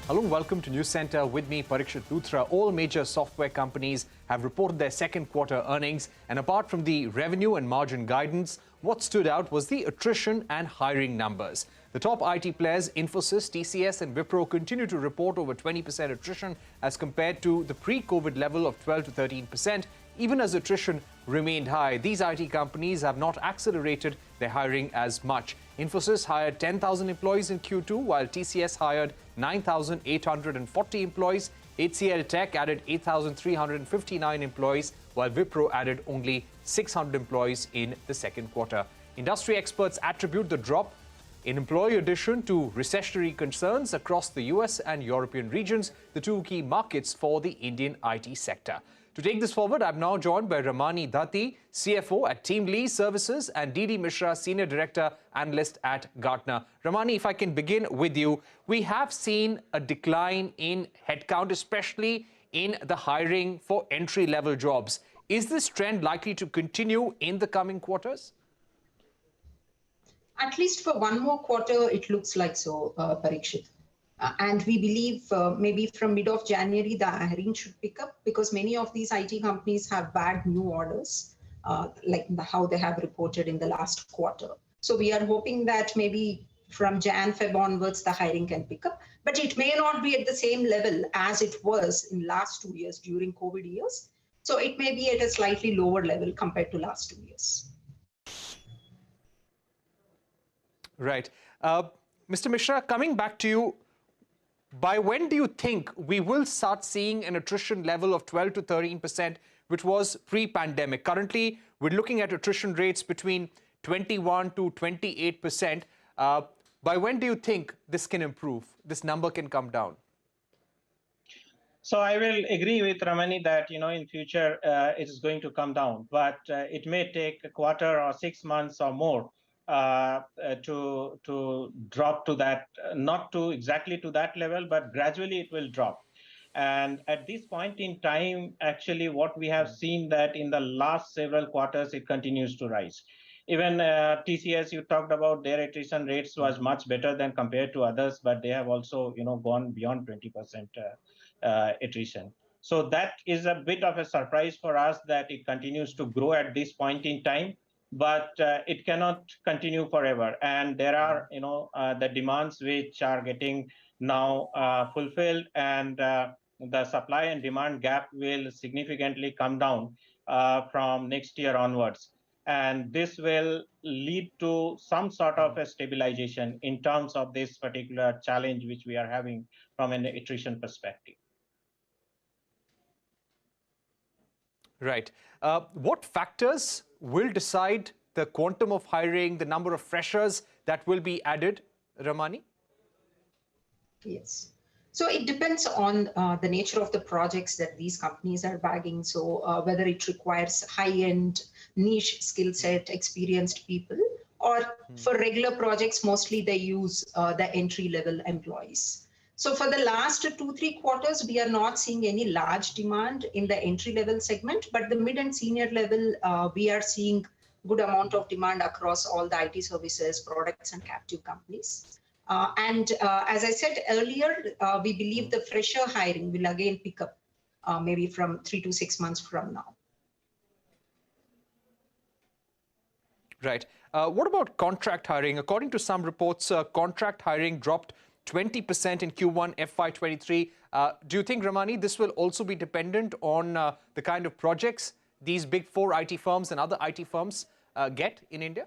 Hello, welcome to Newscentre. With me, Parikshit Luthra. All major software companies have reported their second quarter earnings, and apart from the revenue and margin guidance, what stood out was the attrition and hiring numbers. The top IT players, Infosys, TCS and Wipro, continue to report over 20% attrition as compared to the pre-COVID level of 12 to 13%. Even as attrition remained high, these IT companies have not accelerated their hiring as much. Infosys hired 10,000 employees in Q2, while TCS hired 9,840 employees. HCL Tech added 8,359 employees, while Wipro added only 600 employees in the second quarter. Industry experts attribute the drop in employee addition to recessionary concerns across the US and European regions, the two key markets for the Indian IT sector. To take this forward, I'm now joined by Ramani Dathi, CFO at TeamLease Services, and DD Mishra, Senior Director Analyst at Gartner. Ramani, if I can begin with you, we have seen a decline in headcount, especially in the hiring for entry-level jobs. Is this trend likely to continue in the coming quarters? At least for one more quarter, it looks like so, Parikshit. And we believe maybe from mid of January, the hiring should pick up because many of these IT companies have bagged new orders, like how they have reported in the last quarter. So we are hoping that maybe from Jan, Feb onwards, the hiring can pick up. But it may not be at the same level as it was in last 2 years during COVID years. So it may be at a slightly lower level compared to last 2 years. Right. Mr. Mishra, coming back to you, by when do you think we will start seeing an attrition level of 12 to 13%, which was pre-pandemic? Currently, we're looking at attrition rates between 21 to 28%. By when do you think this can improve, this number can come down? So I will agree with Ramani that, in future, it is going to come down, but it may take a quarter or 6 months or more to drop to that, not to exactly to that level, but gradually it will drop. And at this point in time, actually, what we have seen that in the last several quarters, it continues to rise. Even TCS, you talked about their attrition rates was much better than compared to others, but they have also, gone beyond 20% attrition. So that is a bit of a surprise for us that it continues to grow at this point in time. But it cannot continue forever. And there are, the demands which are getting now fulfilled, and the supply and demand gap will significantly come down from next year onwards. And this will lead to some sort of a stabilization in terms of this particular challenge which we are having from an attrition perspective. Right. What factors will decide the quantum of hiring, the number of freshers that will be added, Ramani? Yes. So it depends on the nature of the projects that these companies are bagging. So whether it requires high-end niche skill set, experienced people, or for regular projects, mostly they use the entry-level employees. So for the last 2-3 quarters, we are not seeing any large demand in the entry-level segment, but the mid and senior level, we are seeing good amount of demand across all the IT services, products, and captive companies. And as I said earlier, we believe the fresher hiring will again pick up maybe from 3 to 6 months from now. Right. What about contract hiring? According to some reports, contract hiring dropped 20% in Q1 FY23. Do you think, Ramani, this will also be dependent on the kind of projects these big four IT firms and other IT firms get in India?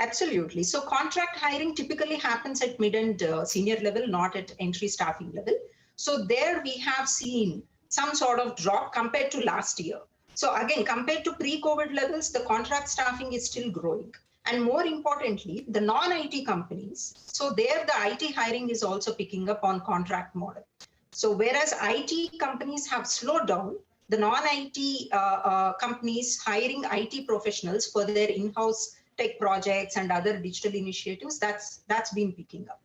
Absolutely. So contract hiring typically happens at mid and senior level, not at entry staffing level. So there we have seen some sort of drop compared to last year. So again, compared to pre-COVID levels, the contract staffing is still growing. And more importantly, the non-IT companies, so there the IT hiring is also picking up on contract model. So whereas IT companies have slowed down, the non-IT companies hiring IT professionals for their in-house tech projects and other digital initiatives, that's been picking up.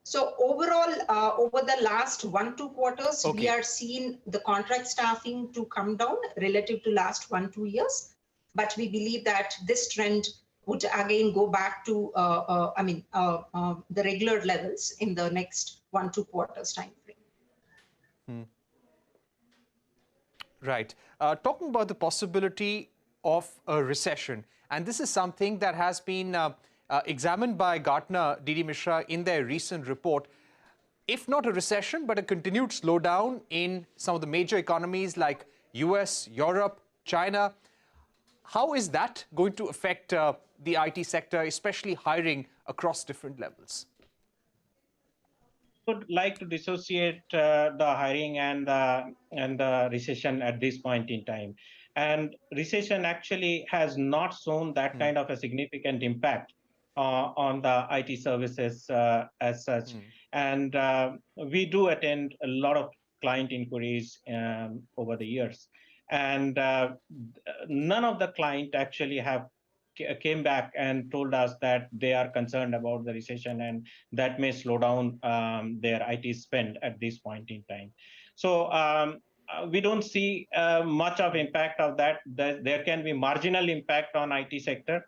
So overall, over the last 1-2 quarters, we are seeing the contract staffing to come down relative to last 1-2 years. But we believe that this trend would again go back to the regular levels in the next 1-2 quarters time frame. Right. Talking about the possibility of a recession, and this is something that has been examined by Gartner, D.D. Mishra, in their recent report. If not a recession, but a continued slowdown in some of the major economies like US, Europe, China, how is that going to affect the IT sector, especially hiring across different levels? Would like to dissociate the hiring and the recession at this point in time. And recession actually has not shown that kind of a significant impact on the IT services as such. And we do attend a lot of client inquiries over the years. And none of the client actually have came back and told us that they are concerned about the recession and that may slow down their IT spend at this point in time. So we don't see much of impact of that. There can be marginal impact on IT sector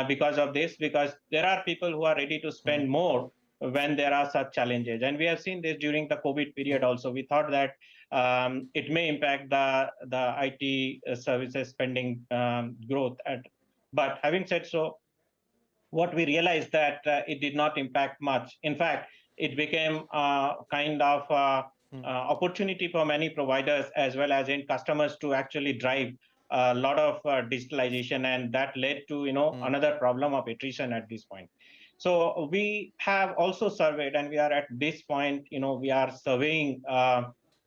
because of this, because there are people who are ready to spend more when there are such challenges. And we have seen this during the COVID period also. We thought that it may impact the IT services spending growth. But having said so, what we realized that it did not impact much. In fact, it became kind of opportunity for many providers as well as in customers to actually drive a lot of digitalization, and that led to another problem of attrition at this point. So we have also surveyed, and we are at this point, we are surveying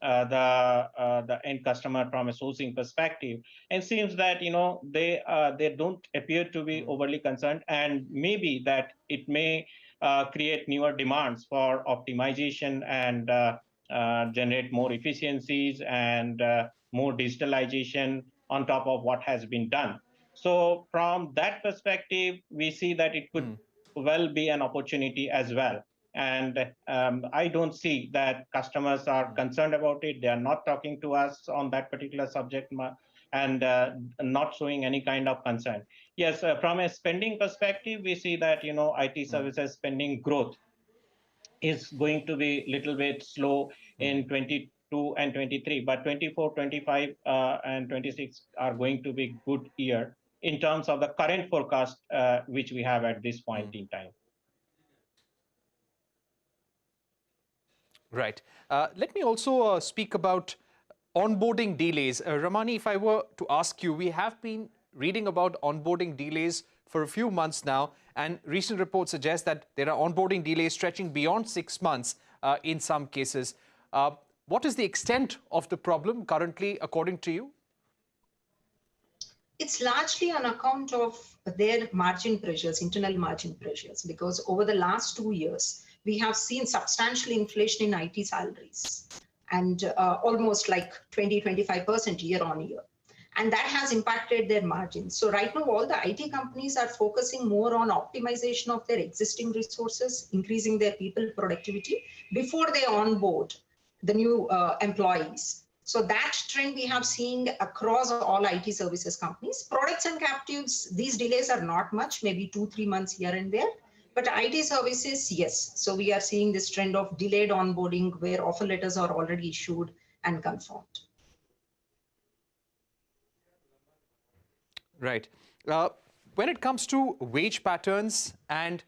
the end customer from a sourcing perspective, and seems that they don't appear to be overly concerned, and maybe that it may create newer demands for optimization and generate more efficiencies and more digitalization on top of what has been done. So from that perspective, we see that it could well be an opportunity as well. And I don't see that customers are concerned about it. They are not talking to us on that particular subject and not showing any kind of concern. Yes, from a spending perspective, we see that IT services spending growth is going to be a little bit slow in 22 and 23, but 24, 25, and 26 are going to be good year in terms of the current forecast which we have at this point in time. Right. Let me also speak about onboarding delays. Ramani, if I were to ask you, we have been reading about onboarding delays for a few months now, and recent reports suggest that there are onboarding delays stretching beyond 6 months in some cases. What is the extent of the problem currently, according to you? It's largely on account of their margin pressures, internal margin pressures, because over the last 2 years, we have seen substantial inflation in IT salaries and almost like 20-25% year on year. And that has impacted their margins. So right now, all the IT companies are focusing more on optimization of their existing resources, increasing their people productivity before they onboard the new employees. So that trend we have seen across all IT services companies. Products and captives, these delays are not much, maybe 2-3 months here and there. But IT services, yes. So we are seeing this trend of delayed onboarding where offer letters are already issued and confirmed. Right. When it comes to wage patterns and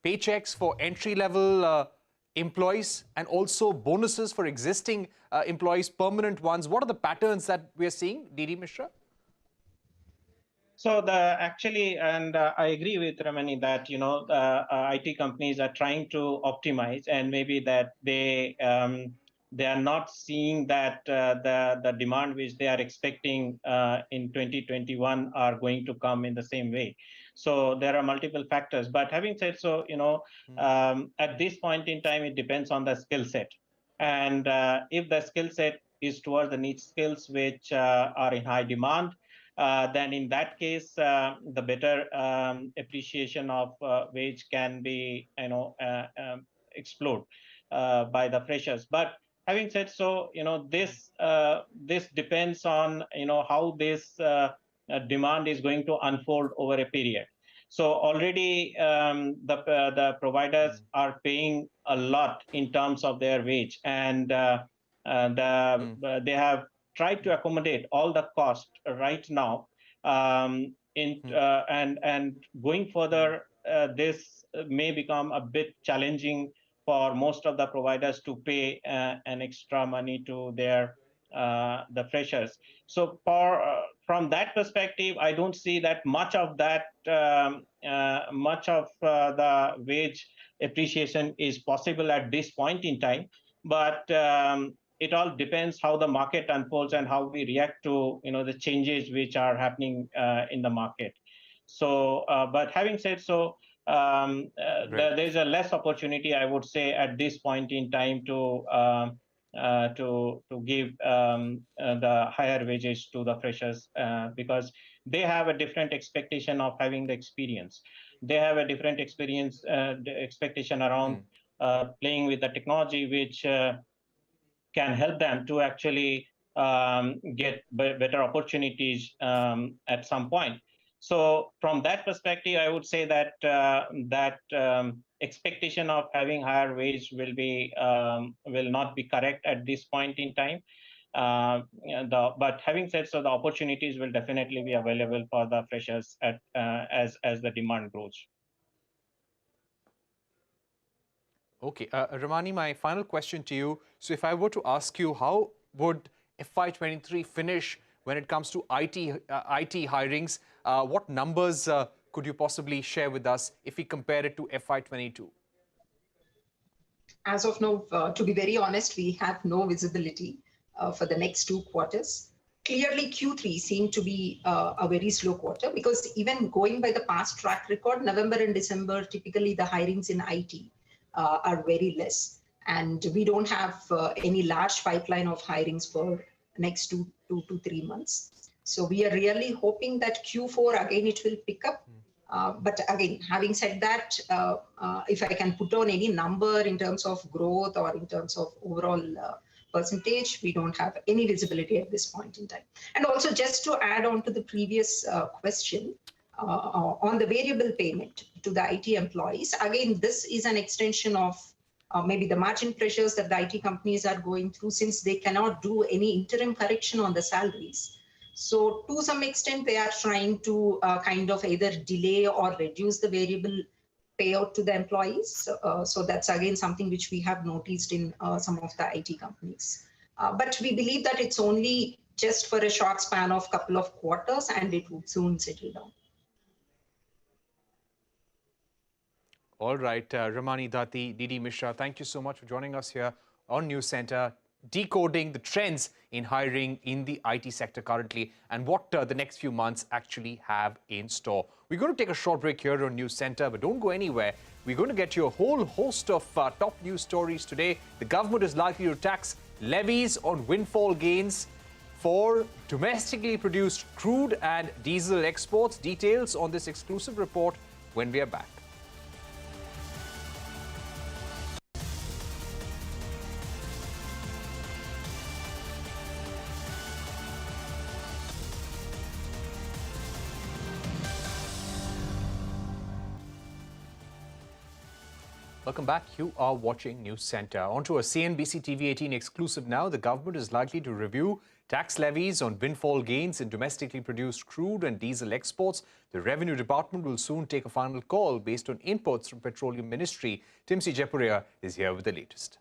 paychecks for entry-level employees and also bonuses for existing employees, permanent ones, what are the patterns that we are seeing, D.D. Mishra? So I agree with Ramani that IT companies are trying to optimize, and maybe that they are not seeing that the demand which they are expecting in 2021 are going to come in the same way. So there are multiple factors. But having said so, at this point in time, it depends on the skill set. And if the skill set is towards the niche skills which are in high demand, then in that case, the better appreciation of wage can be, explored by the freshers. But having said so, this depends on how this demand is going to unfold over a period. So already the providers are paying a lot in terms of their wage, and they have tried to accommodate all the cost right now. And going further, this may become a bit challenging for most of the providers to pay an extra money to their the freshers. So from that perspective, I don't see that much of that the wage appreciation is possible at this point in time. But it all depends how the market unfolds and how we react to the changes which are happening in the market. So, but having said so, there's a less opportunity, I would say, at this point in time to give the higher wages to the freshers because they have a different expectation of having the experience. They have a different expectation around playing with the technology, which can help them to actually get better opportunities at some point. So from that perspective, I would say that expectation of having higher wage will not be correct at this point in time. But having said so, the opportunities will definitely be available for the freshers as the demand grows. Okay, Ramani, my final question to you. So if I were to ask you, how would FY23 finish when it comes to IT hirings? What numbers could you possibly share with us if we compare it to FY22? As of now, to be very honest, we have no visibility for the next 2 quarters. Clearly, Q3 seemed to be a very slow quarter because even going by the past track record, November and December, typically the hirings in IT are very less. And we don't have any large pipeline of hirings for next 2 to 3 months. So we are really hoping that Q4, again, it will pick up. But again, having said that, if I can put on any number in terms of growth or in terms of overall percentage, we don't have any visibility at this point in time. And also just to add on to the previous question, on the variable payment to the IT employees, again, this is an extension of maybe the margin pressures that the IT companies are going through since they cannot do any interim correction on the salaries. So to some extent, they are trying to kind of either delay or reduce the variable payout to the employees. So that's again something which we have noticed in some of the IT companies. But we believe that it's only just for a short span of couple of quarters and it would soon settle down. All right, Ramani Dathi, Didi Mishra, thank you so much for joining us here on Newscentre, decoding the trends in hiring in the IT sector currently and what the next few months actually have in store. We're going to take a short break here on Newscentre, but don't go anywhere. We're going to get you a whole host of top news stories today. The government is likely to tax levies on windfall gains for domestically produced crude and diesel exports. Details on this exclusive report when we are back. Welcome back. You are watching Newscentre. On to a CNBC TV 18 exclusive now. The government is likely to review tax levies on windfall gains in domestically produced crude and diesel exports. The Revenue Department will soon take a final call based on inputs from Petroleum Ministry. Timsi Japuria is here with the latest.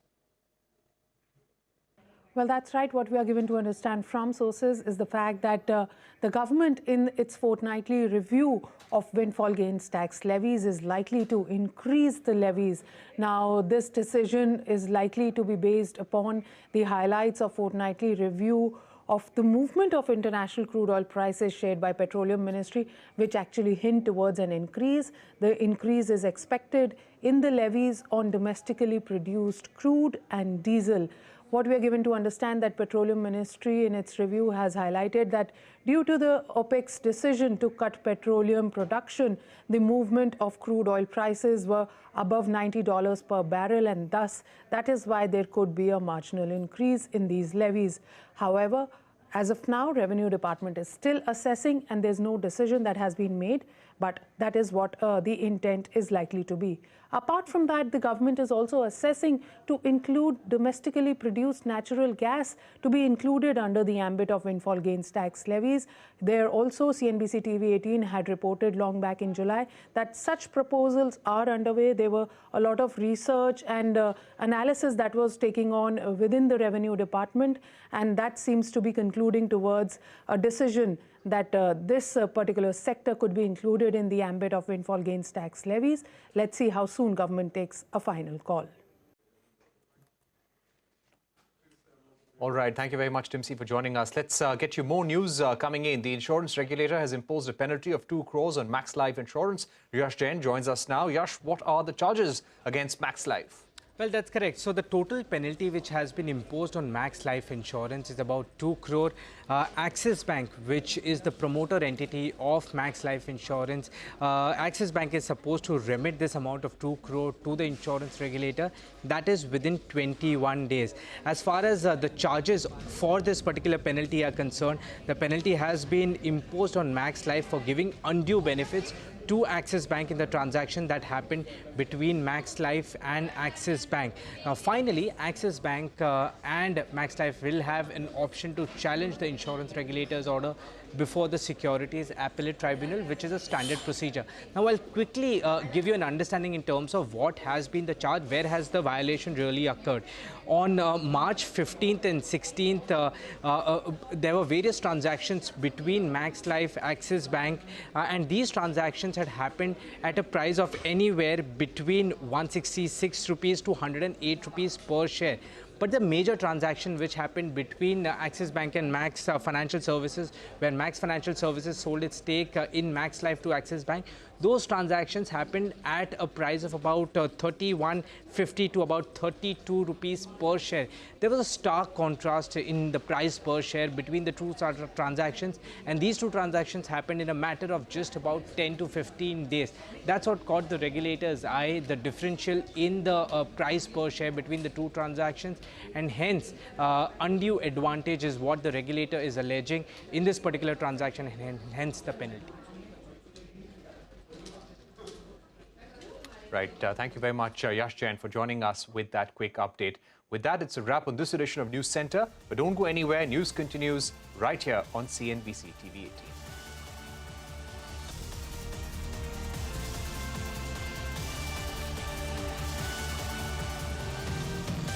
Well, that's right. What we are given to understand from sources is the fact that the government, in its fortnightly review of windfall gains tax levies, is likely to increase the levies. Now, this decision is likely to be based upon the highlights of fortnightly review of the movement of international crude oil prices shared by Petroleum Ministry, which actually hint towards an increase. The increase is expected in the levies on domestically produced crude and diesel. What we are given to understand that Petroleum Ministry in its review has highlighted that due to the OPEC's decision to cut petroleum production, the movement of crude oil prices were above $90 per barrel, and thus that is why there could be a marginal increase in these levies. However, as of now, Revenue Department is still assessing and there's no decision that has been made. but that is what the intent is likely to be. Apart from that, the government is also assessing to include domestically produced natural gas to be included under the ambit of windfall gains tax levies. There also, CNBC TV 18 had reported long back in July that such proposals are underway. There were a lot of research and analysis that was taking on within the Revenue Department, and that seems to be concluding towards a decision that this particular sector could be included in the ambit of windfall gains tax levies. Let's see how soon government takes a final call. All right. Thank you very much, Timsi, for joining us. Let's get you more news coming in. The insurance regulator has imposed a penalty of 2 crores on Max Life Insurance. Yash Jain joins us now. Yash, what are the charges against Max Life? Well, that's correct. So the total penalty which has been imposed on Max Life Insurance is about 2 crore. Axis Bank, which is the promoter entity of Max Life Insurance, Axis Bank is supposed to remit this amount of 2 crore to the insurance regulator. That is within 21 days. As far as the charges for this particular penalty are concerned, the penalty has been imposed on Max Life for giving undue benefits to Axis Bank in the transaction that happened between Max Life and Axis Bank. Now, finally, Axis Bank and Max Life will have an option to challenge the insurance regulator's order before the Securities Appellate Tribunal, which is a standard procedure. Now, I'll quickly give you an understanding in terms of what has been the charge, where has the violation really occurred. On March 15th and 16th, there were various transactions between Max Life, Axis Bank, and these transactions had happened at a price of anywhere between 166 rupees to 108 rupees per share. But the major transaction which happened between Axis Bank and Max Financial Services, where Max Financial Services sold its stake in Max Life to Axis Bank, those transactions happened at a price of about 31.50 to about 32 rupees per share. There was a stark contrast in the price per share between the two transactions, and these two transactions happened in a matter of just about 10 to 15 days. That's what caught the regulator's eye, the differential in the price per share between the two transactions, and hence undue advantage is what the regulator is alleging in this particular transaction, and hence the penalty. Right. Thank you very much, Yash Jain, for joining us with that quick update. With that, it's a wrap on this edition of News Centre. But don't go anywhere. News continues right here on CNBC TV 18.